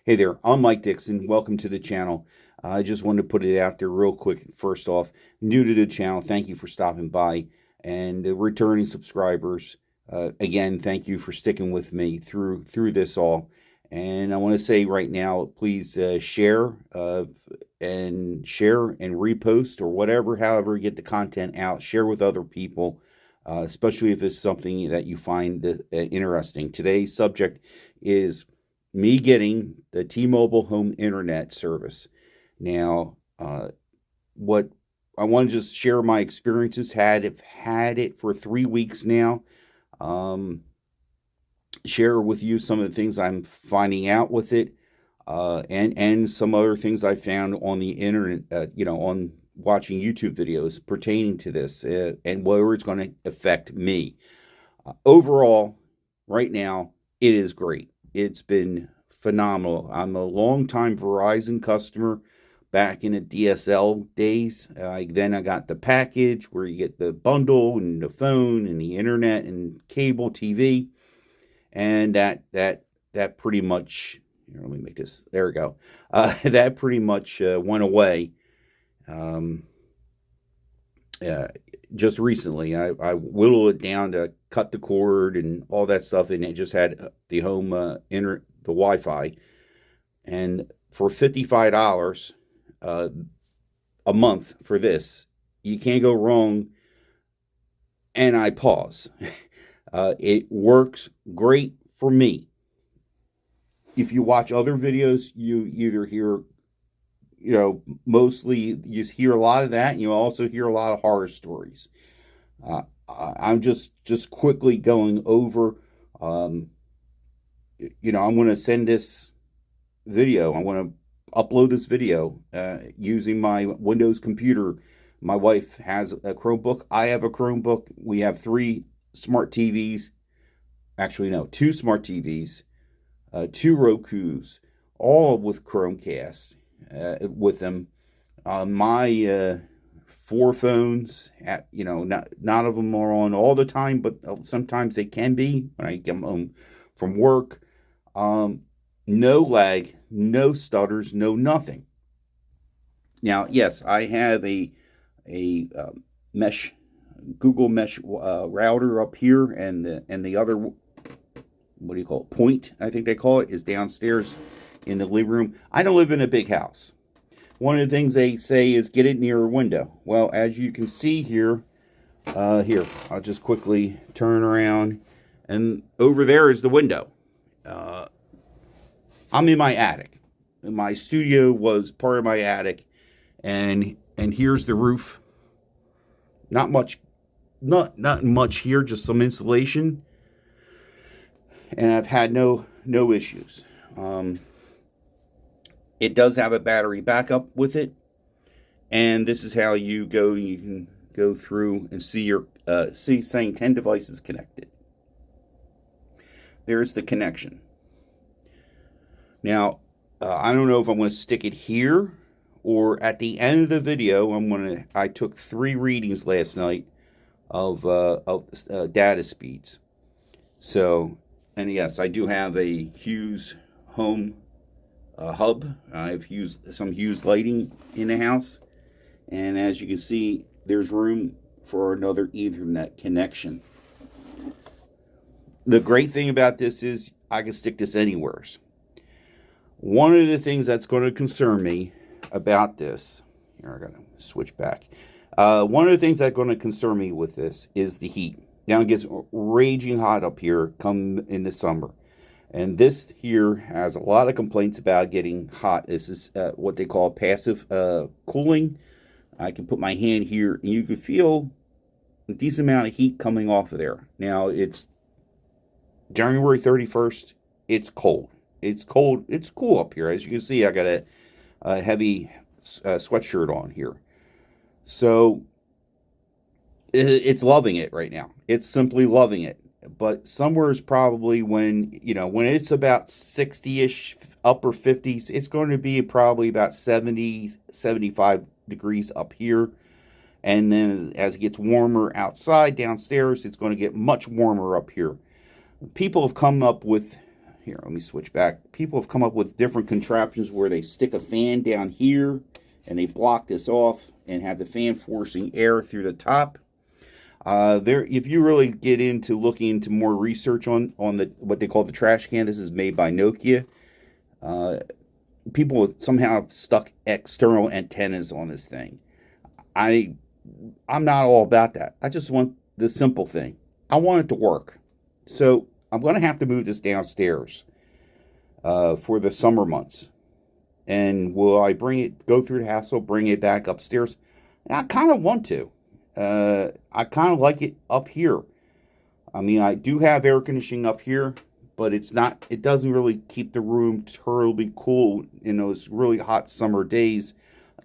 Hey there, I'm Mike Dixon. Welcome to the channel. I just wanted to put it out there real quick. First off, new to the channel, thank you for stopping by. And the returning subscribers, again, thank you for sticking with me through this all. And I want to say right now, please share and repost or whatever, however you get the content out. Share with other people, especially if it's something that you find interesting. Today's subject is me getting the T-Mobile home internet service. Now, what I want to just share my experiences. Have had it for 3 weeks now. Um, Share with you some of the things I'm finding out with it, and some other things I found on the internet. On watching YouTube videos pertaining to this, and whether it's going to affect me. Overall, right now, it is great. It's been phenomenal. I'm a long-time Verizon customer back in the DSL days. Then I got the package where you get the bundle and the phone and the internet and cable TV, and that pretty much. Here, let me make this. There we go. That pretty much went away. Um, uh, just recently, I whittled it down to cut the cord and all that stuff, and it just had the home the Wi-Fi, and for $55 uh, a month for this, you can't go wrong. And I pause. It works great for me. If you watch other videos, you either hear, mostly you hear a lot of that, and you also hear a lot of horror stories. I'm just quickly going over. Um, I'm going to send this video. I want to upload this video using my Windows computer. My wife has a Chromebook. I have a Chromebook. We have three smart TVs. Actually, no, two smart TVs, two Rokus, all with Chromecast with them. My four phones, not of them are on all the time, but sometimes they can be when I get home from work. No lag, no stutters, no nothing. Now, yes, I have a mesh Google Mesh router up here, and the other, what do you call it? Point, I think they call it, is downstairs in the living room. I don't live in a big house. One of the things they say is get it near a window. Well, as you can see here, I'll just quickly turn around, and over there is the window. I'm in my attic. My studio was part of my attic, and here's the roof. Not much, not much here, just some insulation, and I've had no issues. It does have a battery backup with it, and this is how you go. You can go through and see your saying 10 devices connected. There's the connection. Now, I don't know if I'm going to stick it here or at the end of the video. I took 3 readings last night of data speeds. So, and yes, I do have a Hughes home hub. I've used some Hughes lighting in the house, and as you can see, there's room for another Ethernet connection. The great thing about this is I can stick this anywhere. One of the things that's going to concern me about this, here I got to switch back. One of the things that's going to concern me with this is the heat. Now it gets raging hot up here come in the summer. And this here has a lot of complaints about getting hot. This is what they call passive cooling. I can put my hand here and you can feel a decent amount of heat coming off of there. Now it's January 31st. It's cold. It's cold. It's cool up here. As you can see, I got a heavy sweatshirt on here. So it's loving it right now. It's simply loving it. But somewhere is probably when it's about 60-ish, upper 50s, it's going to be probably about 70, 75 degrees up here. And then as it gets warmer outside, downstairs, it's going to get much warmer up here. People have come up with here, let me switch back. People have come up with different contraptions where they stick a fan down here and they block this off and have the fan forcing air through the top. If you really get into looking into more research on the what they call the trash can, this is made by Nokia. People somehow stuck external antennas on this thing. I'm not all about that. I just want the simple thing. I want it to work. So I'm going to have to move this downstairs for the summer months. And will I go through the hassle, bring it back upstairs? I kind of want to. I kind of like it up here. I mean, I do have air conditioning up here, but it doesn't really keep the room terribly cool in those really hot summer days.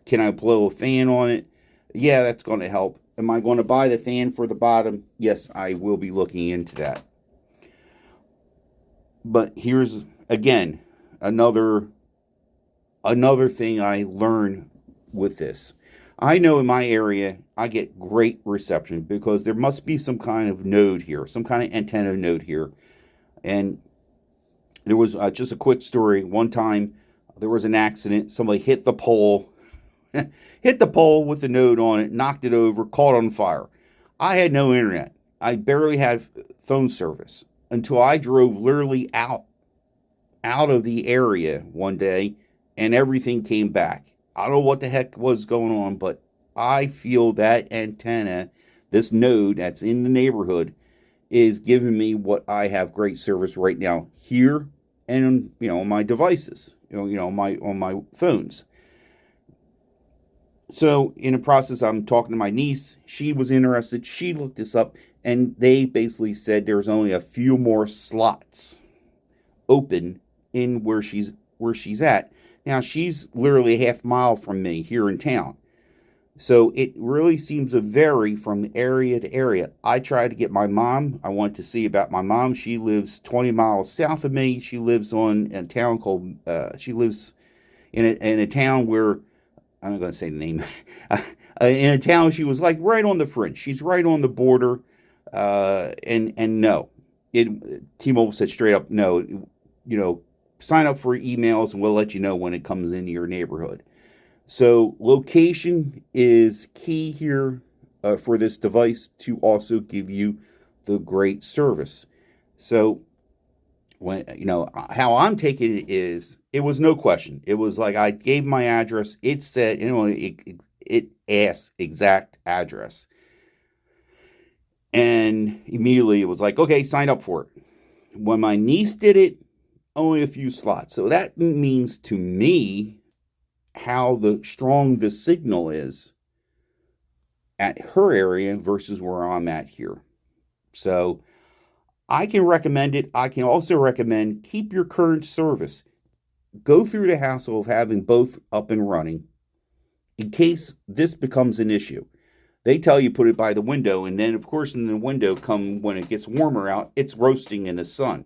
Can I blow a fan on it? Yeah, that's going to help. Am I going to buy the fan for the bottom? Yes, I will be looking into that. But here's, again, another thing I learned with this. I know in my area, I get great reception because there must be some kind of node here, some kind of antenna node here. And there was just a quick story. One time, there was an accident. Somebody hit the pole, hit the pole with the node on it, knocked it over, caught on fire. I had no internet. I barely had phone service until I drove literally out of the area one day, and everything came back. I don't know what the heck was going on, but I feel that antenna, this node that's in the neighborhood, is giving me what I have great service right now here and on my devices, on my phones. So in the process, I'm talking to my niece. She was interested. She looked this up, and they basically said there's only a few more slots open in where she's at. Now, she's literally a half mile from me here in town. So it really seems to vary from area to area. I tried to get my mom. I wanted to see about my mom. She lives 20 miles south of me. She lives in a town called, she lives in a town where, I'm not going to say the name, in a town she was like right on the fringe. She's right on the border. And no. T-Mobile said straight up, no, sign up for emails and we'll let you know when it comes into your neighborhood. So location is key here for this device to also give you the great service. So when how I'm taking it is, it was no question. It was like I gave my address. It said, it asked exact address. And immediately it was like, okay, sign up for it. When my niece did it, only a few slots. So that means to me how strong the signal is at her area versus where I'm at here. So I can recommend it. I can also recommend keep your current service. Go through the hassle of having both up and running in case this becomes an issue. They tell you put it by the window, and then of course in the window when it gets warmer out, it's roasting in the sun.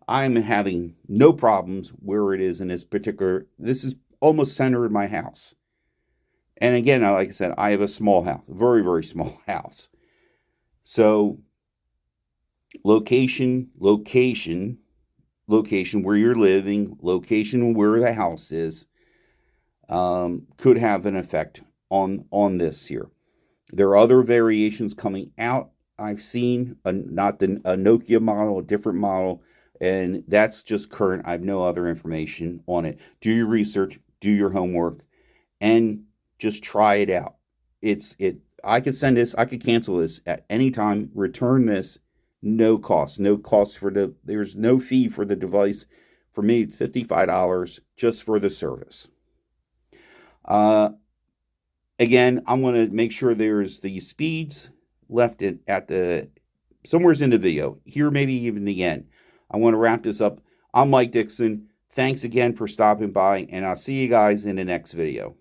I'm having no problems where it is in this is almost centered in my house. And again, like I said, I have a small house, a very, very small house. So location where you're living, location where the house is, could have an effect on this here. There are other variations coming out. I've seen not a Nokia model, a different model. And that's just current. I have no other information on it. Do your research, do your homework, and just try it out. I could send this, I could cancel this at any time, return this, no cost. There's no fee for the device. For me, it's $55 just for the service. Again, I'm going to make sure there's the speeds left somewhere's in the video. Here, maybe even the end. I want to wrap this up. I'm Mike Dixon. Thanks again for stopping by, and I'll see you guys in the next video.